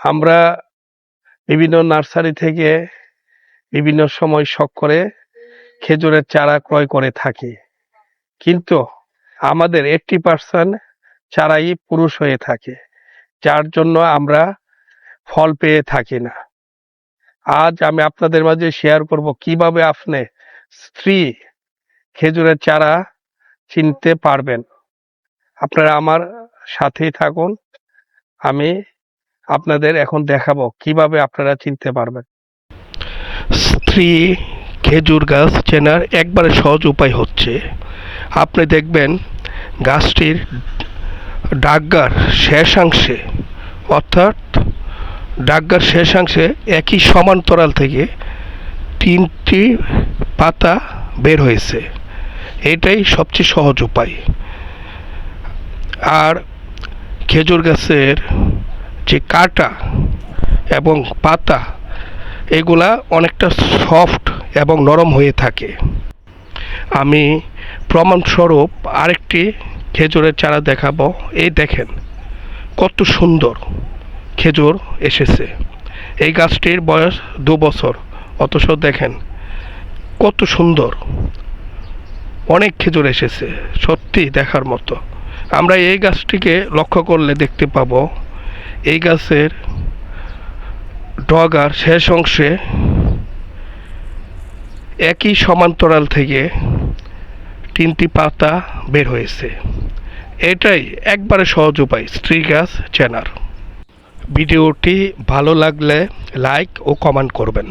আমরা বিভিন্ন নার্সারি থেকে বিভিন্ন সময় শখ করে খেজুরের চারা ক্রয় করে থাকি, কিন্তু আমাদের 80% চারাই পুরুষ হয়ে থাকে, যার জন্য আমরা ফল পেয়ে থাকি না। আজ আমি আপনাদের মাঝে শেয়ার করব কিভাবে আপনি স্ত্রী খেজুরের চারা চিনতে পারবেন। আপনারা আমার সাথেই থাকুন, আমি আপনাদের এখন দেখাবো কিভাবে আপনারা চিনতে পারবেন। স্ত্রী খেজুর গাছ চেনার একবারে সহজ উপায় হচ্ছে, আপনি দেখবেন গাছটির ডাগগার শেষাংশে, অর্থাৎ ডাগগার শেষাংশে একই সমান্তরাল থেকে 3টি পাতা বের হয়েছে। এটাই সবচেয়ে সহজ উপায়। আর খেজুর গাছের যে কাটা এবং পাতা, এগুলা অনেকটা সফট এবং নরম হয়ে থাকে। আমি প্রমাণস্বরূপ আরেকটি খেজুরের চারা দেখাবো। এই দেখেন কত সুন্দর খেজুর এসেছে। এই গাছটির বয়স 2 বছর, অথচ দেখেন কত সুন্দর, অনেক খেজুর এসেছে, সত্যি দেখার মতো। আমরা এই গাছটিকে লক্ষ্য করলে দেখতে পাবো এই গাছের ডগার শেষ অংশে একই সমান্তরাল থেকে 3টি পাতা বের হয়েছে। এটাই একবারে সহজ উপায় স্ত্রী গাছ চেনার। ভিডিওটি ভালো লাগলে লাইক ও কমেন্ট করবেন।